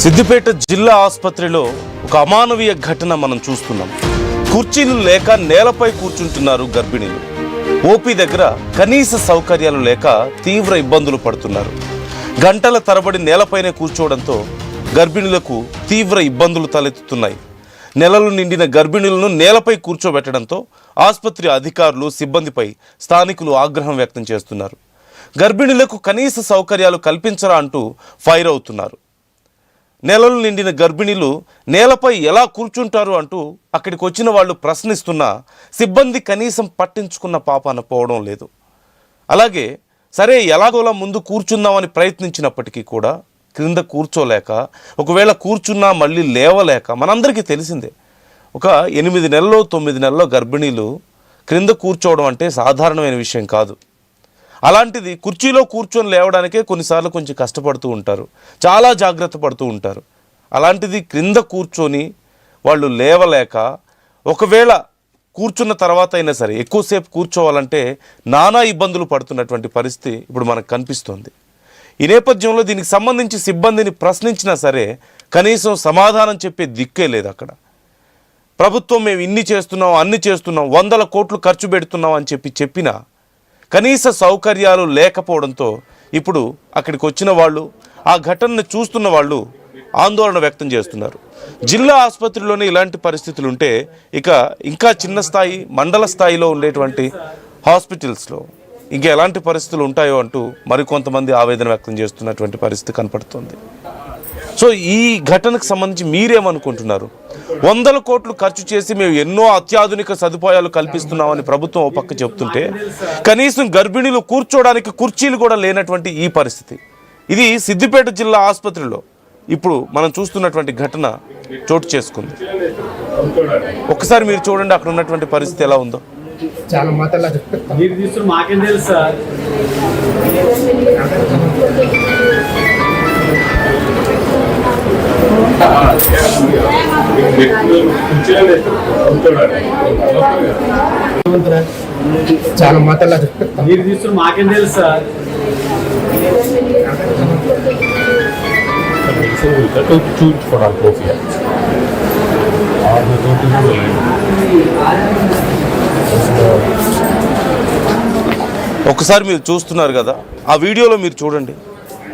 సిద్దిపేట జిల్లా ఆసుపత్రిలో ఒక అమానవీయ ఘటన మనం చూస్తున్నాం. కుర్చీలు లేక నేలపై కూర్చుంటున్నారు గర్భిణీలు. ఓపీ దగ్గర కనీస సౌకర్యాలు లేక తీవ్ర ఇబ్బందులు పడుతున్నారు. గంటల తరబడి నేలపైనే కూర్చోవడంతో గర్భిణులకు తీవ్ర ఇబ్బందులు తలెత్తుతున్నాయి. నెలలు నిండిన గర్భిణులను నేలపై కూర్చోబెట్టడంతో ఆసుపత్రి అధికారులు సిబ్బందిపై స్థానికులు ఆగ్రహం వ్యక్తం చేస్తున్నారు. గర్భిణులకు కనీస సౌకర్యాలు కల్పించరా అంటూ ఫైర్ అవుతున్నారు. నెలలు నిండిన గర్భిణీలు నేలపై ఎలా కూర్చుంటారు అంటూ అక్కడికి వచ్చిన వాళ్ళు ప్రశ్నిస్తున్నా సిబ్బంది కనీసం పట్టించుకున్న పాపాన పోవడం లేదు. అలాగే సరే ఎలాగోలా ముందు కూర్చుందామని ప్రయత్నించినప్పటికీ కూడా క్రింద కూర్చోలేక, ఒకవేళ కూర్చున్నా మళ్ళీ లేవలేక, మనందరికీ తెలిసిందే ఒక 8 నెలల్లో 9 నెలల్లో గర్భిణీలు క్రింద కూర్చోవడం అంటే సాధారణమైన విషయం కాదు. అలాంటిది కుర్చీలో కూర్చొని లేవడానికే కొన్నిసార్లు కొంచెం కష్టపడుతూ ఉంటారు, చాలా జాగ్రత్త పడుతూ ఉంటారు. అలాంటిది క్రింద కూర్చొని వాళ్ళు లేవలేక, ఒకవేళ కూర్చున్న తర్వాత అయినా సరే ఎక్కువసేపు కూర్చోవాలంటే నానా ఇబ్బందులు పడుతున్నటువంటి పరిస్థితి ఇప్పుడు మనకు కనిపిస్తోంది. ఈ నేపథ్యంలో దీనికి సంబంధించి సిబ్బందిని ప్రశ్నించినా సరే కనీసం సమాధానం చెప్పే దిక్కే లేదు. అక్కడ ప్రభుత్వం మేము ఇన్ని చేస్తున్నాం, అన్ని చేస్తున్నాం, 100 కోట్లు ఖర్చు పెడుతున్నాం అని చెప్పినా కనీస సౌకర్యాలు లేకపోవడంతో ఇప్పుడు అక్కడికి వచ్చిన వాళ్ళు, ఆ ఘటనను చూస్తున్న వాళ్ళు ఆందోళన వ్యక్తం చేస్తున్నారు. జిల్లా ఆసుపత్రిలోనే ఇలాంటి పరిస్థితులు ఉంటే ఇక ఇంకా చిన్న స్థాయి, మండల స్థాయిలో ఉండేటువంటి హాస్పిటల్స్లో ఇంకా ఎలాంటి పరిస్థితులు ఉంటాయో అంటూ మరికొంతమంది ఆవేదన వ్యక్తం చేస్తున్నటువంటి పరిస్థితి కనపడుతుంది. సో ఈ ఘటనకు సంబంధించి మీరేమనుకుంటున్నారు? 100 కోట్లు ఖర్చు చేసి మేము ఎన్నో అత్యాధునిక సదుపాయాలు కల్పిస్తున్నామని ప్రభుత్వం ఓ పక్క చెప్తుంటే కనీసం గర్భిణీలు కూర్చోడానికి కుర్చీలు కూడా లేనటువంటి ఈ పరిస్థితి, ఇది సిద్దిపేట జిల్లా ఆసుపత్రిలో ఇప్పుడు మనం చూస్తున్నటువంటి ఘటన చోటు చేసుకుంది. ఒకసారి మీరు చూడండి అక్కడ ఉన్నటువంటి పరిస్థితి ఎలా ఉందో. చాలా మాటలా చెప్తారు, మాకేం తెలుసు సార్. చాలా మాటలా చెప్తారు, మీరు తీసుకుని మాకేం తెలుసు సార్. ఒకసారి మీరు చూస్తున్నారు కదా, ఆ వీడియోలో మీరు చూడండి,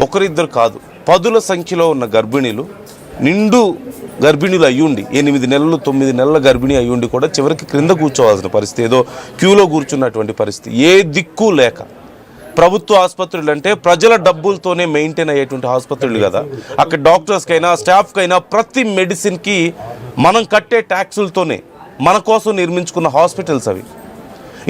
ఒకరిద్దరు కాదు 10ల సంఖ్యలో ఉన్న గర్భిణీలు, నిండు గర్భిణీలు అయ్యుండి 8 నెలలు 9 నెలల గర్భిణీ అయ్యుండి కూడా చివరికి క్రింద కూర్చోవాల్సిన పరిస్థితి, ఏదో క్యూలో కూర్చున్నటువంటి పరిస్థితి, ఏ దిక్కు లేక. ప్రభుత్వ ఆసుపత్రులు అంటే ప్రజల డబ్బులతోనే మెయింటైన్ అయ్యేటువంటి ఆసుపత్రులు కదా. అక్కడ డాక్టర్స్కైనా స్టాఫ్కైనా ప్రతి మెడిసిన్కి మనం కట్టే ట్యాక్సులతోనే మన కోసం నిర్మించుకున్న హాస్పిటల్స్ అవి.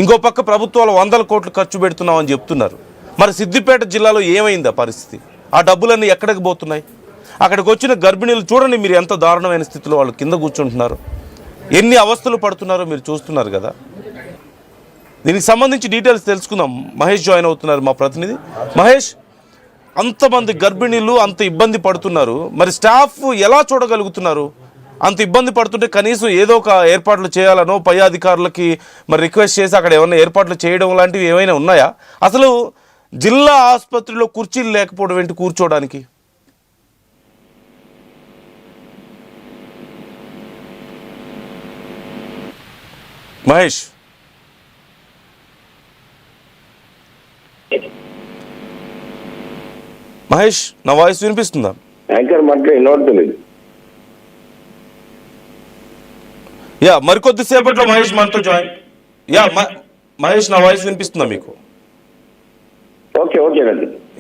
ఇంకో పక్క ప్రభుత్వాలు 100 కోట్లు ఖర్చు పెడుతున్నామని చెప్తున్నారు. మరి సిద్దిపేట జిల్లాలో ఏమైందా పరిస్థితి? ఆ డబ్బులన్నీ ఎక్కడికి పోతున్నాయి? అక్కడికి వచ్చిన గర్భిణీలు చూడండి మీరు ఎంత దారుణమైన స్థితిలో వాళ్ళు కింద కూర్చుంటున్నారు, ఎన్ని అవస్థలు పడుతున్నారో మీరు చూస్తున్నారు కదా. దీనికి సంబంధించి డీటెయిల్స్ తెలుసుకుందాం. మహేష్ జాయిన్ అవుతున్నారు, మా ప్రతినిధి మహేష్. అంతమంది గర్భిణీలు అంత ఇబ్బంది పడుతున్నారు, మరి స్టాఫ్ ఎలా చూడగలుగుతున్నారు? అంత ఇబ్బంది పడుతుంటే కనీసం ఏదో ఒక ఏర్పాట్లు చేయాలనో పై అధికారులకి మరి రిక్వెస్ట్ చేసి అక్కడ ఏమైనా ఏర్పాట్లు చేయడం లాంటివి ఏమైనా ఉన్నాయా? అసలు జిల్లా ఆసుపత్రిలో కుర్చీలు లేకపోవడం ఏంటి కూర్చోడానికి? మహేష్ మహేష్ నా వాయిస్ వినిపిస్తుందా? యా, మరికొద్దిసేపట్లో మహేష్ మనతో జాయిన్. యా మహేష్ నా వాయిస్ వినిపిస్తుందా మీకు?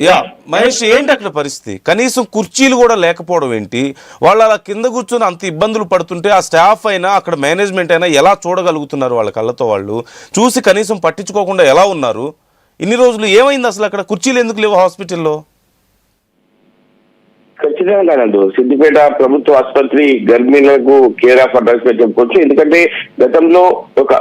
యా మహేష్, ఏంటి అక్కడ పరిస్థితి? కనీసం కుర్చీలు కూడా లేకపోవడం ఏంటి? వాళ్ళు అలా కింద కూర్చొని అంత ఇబ్బందులు పడుతుంటే ఆ స్టాఫ్ అయినా అక్కడ మేనేజ్మెంట్ అయినా ఎలా చూడగలుగుతున్నారు? వాళ్ళ కళ్ళతో వాళ్ళు చూసి కనీసం పట్టించుకోకుండా ఎలా ఉన్నారు? ఇన్ని రోజులు ఏమైంది అసలు? అక్కడ కుర్చీలు ఎందుకు లేవు హాస్పిటల్లో? ఖచ్చితంగా కాదు, సిద్దిపేట ప్రభుత్వ ఆసుపత్రి గర్భిణులకు కేర్ ఆఫ్ అడ్రస్ గా చెప్పుకోవచ్చు. ఎందుకంటే గతంలో ఒక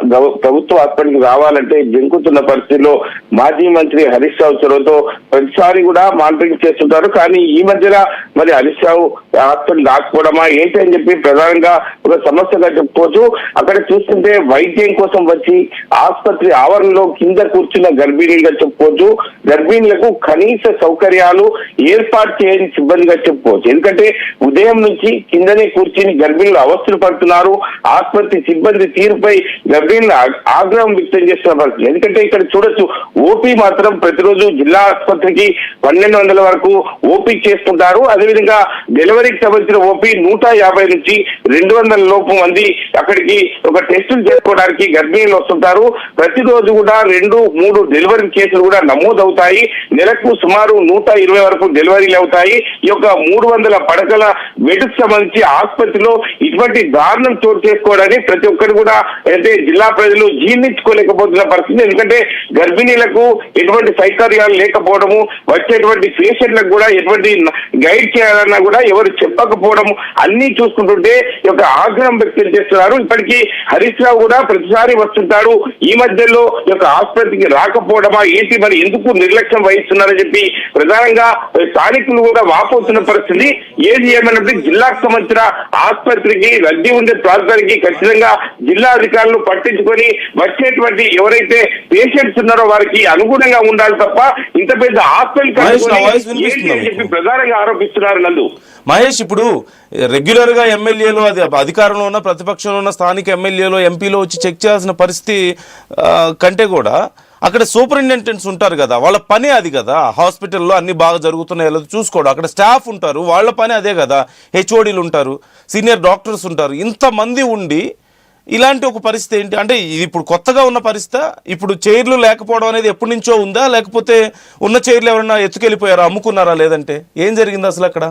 ప్రభుత్వ ఆసుపత్రికి రావాలంటే జంకుతున్న పరిస్థితిలో మాజీ మంత్రి హరీష్ రావు చొరవతో ప్రతిసారి కూడా మానిటరింగ్ చేస్తుంటారు. కానీ ఈ మధ్యన మరి హరీష్ రావు హాస్పిటల్ రాకపోవడమా ఏంటి అని చెప్పి ప్రధానంగా ఒక సమస్యగా చెప్పుకోవచ్చు. అక్కడ చూస్తుంటే వైద్యం కోసం వచ్చి ఆసుపత్రి ఆవరణలో కింద కూర్చున్న గర్భిణీలుగా చెప్పుకోవచ్చు. గర్భిణులకు కనీస సౌకర్యాలు ఏర్పాటు చేయని సిబ్బందిగా చెప్పుకోవచ్చు. ఎందుకంటే ఉదయం నుంచి కిందనే కూర్చుని గర్భిణులు అవస్థలు పడుతున్నారు. ఆసుపత్రి సిబ్బంది తీరుపై గర్భిణులు ఆగ్రహం వ్యక్తం చేస్తున్న పరిస్థితి. ఎందుకంటే ఇక్కడ చూడొచ్చు, ఓపీ మాత్రం ప్రతిరోజు జిల్లా ఆసుపత్రికి 1200 వరకు ఓపీ చేసుకుంటారు. అదేవిధంగా డెలివరీకి సంబంధించిన ఓపీ 150 నుంచి 200 లోపు మంది అక్కడికి ఒక టెస్టులు చేసుకోవడానికి గర్భిణీలు వస్తుంటారు. ప్రతిరోజు కూడా 2-3 డెలివరీ కేసులు కూడా నమోదవుతాయి. నెలకు సుమారు 120 వరకు డెలివరీలు అవుతాయి. ఈ యొక్క 300 పడకల బెడ్కు సంబంధించి ఆసుపత్రిలో ఇటువంటి దారుణం చోటు చేసుకోవడానికి ప్రతి ఒక్కరు కూడా అయితే జిల్లా ప్రజలు జీర్ణించుకోలేకపోతున్న పరిస్థితి. ఎందుకంటే గర్భిణీలకు ఎటువంటి సౌకర్యాలు లేకపోవడము, వచ్చేటువంటి పేషెంట్లకు కూడా ఎటువంటి గైడ్ చేయాలన్నా కూడా ఎవరు చెప్పకపోవడం అన్ని చూసుకుంటుంటే ఈ యొక్క ఆగ్రహం వ్యక్తం చేస్తున్నారు. ఇప్పటికీ హరీష్ రావు కూడా ప్రతిసారి వస్తుంటాడు. ఈ మధ్యలో ఈ యొక్క ఆసుపత్రికి రాకపోవడమా ఏంటి, మరి ఎందుకు నిర్లక్ష్యం వహిస్తున్నారని చెప్పి ప్రధానంగా స్థానికులు కూడా వాపోతున్న పరిస్థితి. ఏది ఏమన్నట్టు జిల్లాకు సంబంధించిన ఆసుపత్రికి రద్దీ ఉండే ప్రాంతానికి ఖచ్చితంగా జిల్లా అధికారులు పట్టించుకొని వచ్చేటువంటి ఎవరైతే పేషెంట్స్ ఉన్నారో వారికి అనుగుణంగా ఉండాలి తప్ప ఇంత పెద్ద హాస్పిటల్ ప్రధానంగా ఆరోపిస్తున్నారు. నందు మహేష్, ఇప్పుడు రెగ్యులర్ గా ఎమ్మెల్యేలు, అది అధికారంలో ఉన్న ప్రతిపక్షంలో ఉన్న స్థానిక ఎమ్మెల్యేలు ఎంపీలు వచ్చి చెక్ చేయాల్సిన పరిస్థితి కంటే కూడా అక్కడ సూపరింటెండెంట్స్ ఉంటారు కదా, వాళ్ళ పని అది కదా. హాస్పిటల్లో అన్ని బాగా జరుగుతున్నాయో లేదో చూసుకోవడం, అక్కడ స్టాఫ్ ఉంటారు, వాళ్ళ పని అదే కదా. హెచ్ఓడీలు ఉంటారు, సీనియర్ డాక్టర్స్ ఉంటారు. ఇంతమంది ఉండి ఇలాంటి ఒక పరిస్థితి ఏంటి అంటే, ఇది ఇప్పుడు కొత్తగా ఉన్న పరిస్థితి? ఇప్పుడు చైర్లు లేకపోవడం అనేది ఎప్పటి నుంచో ఉందా, లేకపోతే ఉన్న చైర్లు ఎవరైనా ఎత్తుకెళ్ళిపోయారా, అమ్ముకున్నారా, లేదంటే ఏం జరిగింది అసలు అక్కడ?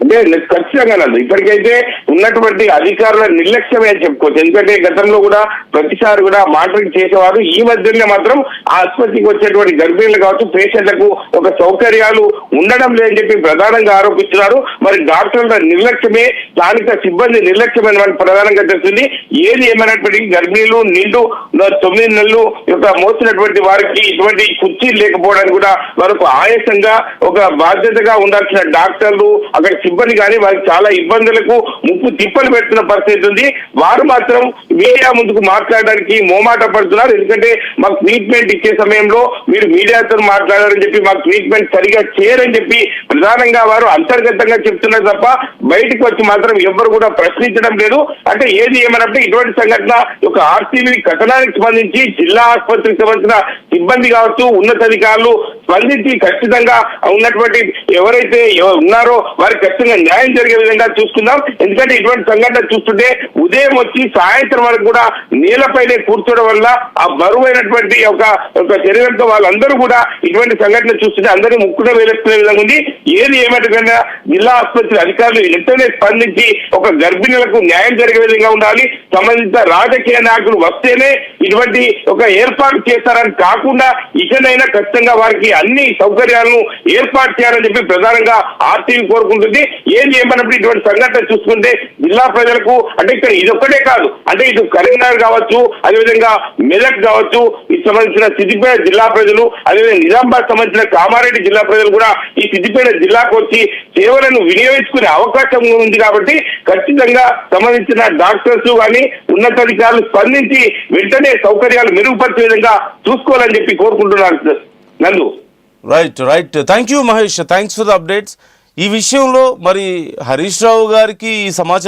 అంటే ఖచ్చితంగా నన్ను ఇప్పటికైతే ఉన్నటువంటి అధికారుల నిర్లక్ష్యమే అని చెప్పుకోవచ్చు. ఎందుకంటే గతంలో కూడా ప్రతిసారి కూడా మానిటరింగ్ చేసేవారు. ఈ మధ్యనే మాత్రం ఆసుపత్రికి వచ్చేటువంటి గర్భిణులు కావచ్చు, పేషెంట్లకు ఒక సౌకర్యాలు ఉండడం లేదని చెప్పి ప్రధానంగా ఆరోపిస్తున్నారు. మరి డాక్టర్ల నిర్లక్ష్యమే, స్థానిక సిబ్బంది నిర్లక్ష్యమైన మనకు ప్రధానంగా తెలుస్తుంది. ఏది ఏమైనప్పటికీ గర్భిణీలు నిండు 9 నెలలు యొక్క మోసినటువంటి వారికి ఇటువంటి కుర్చీలు లేకపోవడానికి కూడా మనకు ఆయాసంగా ఒక బాధ్యతగా ఉండాల్సిన డాక్టర్లు, అక్కడ సిబ్బంది కానీ వారికి చాలా ఇబ్బందులకు ముప్పు తిప్పలు పెడుతున్న పరిస్థితి ఉంది. వారు మాత్రం మీడియా ముందుకు మాట్లాడడానికి మోమాట పడుతున్నారు. ఎందుకంటే మాకు ట్రీట్మెంట్ ఇచ్చే సమయంలో మీరు మీడియాతో మాట్లాడారని చెప్పి మాకు ట్రీట్మెంట్ సరిగా చేయరని చెప్పి ప్రధానంగా వారు అంతర్గతంగా చెప్తున్నారు తప్ప బయటకు వచ్చి మాత్రం ఎవరు కూడా ప్రశ్నించడం లేదు. అంటే ఏది ఏమన్నప్పుడు ఇటువంటి సంఘటన ఒక ఆర్టీవీ కథనానికి సంబంధించి జిల్లా ఆసుపత్రికి సంబంధించిన సిబ్బంది కావచ్చు, ఉన్నతాధికారులు స్పందించి ఖచ్చితంగా ఉన్నటువంటి ఎవరైతే ఉన్నారో వారికి ఖచ్చితంగా న్యాయం జరిగే విధంగా చూసుకుందాం. ఎందుకంటే ఇటువంటి సంఘటన చూస్తుంటే ఉదయం వచ్చి సాయంత్రం వరకు కూడా నేలపైనే కూర్చోవడం వల్ల ఆ బరువైనటువంటి ఒక శరీరంతో వాళ్ళందరూ కూడా ఇటువంటి సంఘటన చూస్తుంటే అందరూ ముక్కున వేలేసుకునే విధంగా ఉంది. ఏది ఏమైనా జిల్లా ఆసుపత్రి అధికారులు వెంటనే స్పందించి ఒక గర్భిణులకు న్యాయం జరిగే విధంగా ఉండాలి. సంబంధిత రాజకీయ నాయకులు వస్తేనే ఇటువంటి ఒక ఏర్పాటు చేస్తారని కాకుండా ఇకనైనా ఖచ్చితంగా వారికి అన్ని సౌకర్యాలను ఏర్పాటు చేయాలని చెప్పి ప్రధానంగా ఆర్టీవీ కోరుకుంటుంది. ఏం చేయమన్నప్పుడు ఇటువంటి సంఘటన చూసుకుంటే జిల్లా ప్రజలకు అంటే ఇక్కడ ఇదొక్కటే కాదు, అంటే ఇటు కరీంనగర్ కావచ్చు, అదేవిధంగా మెదక్ కావచ్చు, ఇది సంబంధించిన సిద్దిపేట జిల్లా ప్రజలు, అదేవిధంగా నిజామాబాద్ సంబంధించిన కామారెడ్డి జిల్లా ప్రజలు కూడా ఈ సిద్దిపేట జిల్లాకు వచ్చి సేవలను వినియోగించుకునే అవకాశం ఉంది. కాబట్టి ఖచ్చితంగా సంబంధించిన డాక్టర్స్ కానీ ఉన్నతాధికారులు స్పందించి వెంటనే సౌకర్యాలు మెరుగుపరిచే విధంగా చూసుకోవాలని చెప్పి కోరుకుంటున్నారు. నందు right thank you Mahesh, thanks for the updates. ఈ విషయంలో మరి హరీష్ రావు గారికి ఈ సమాచారం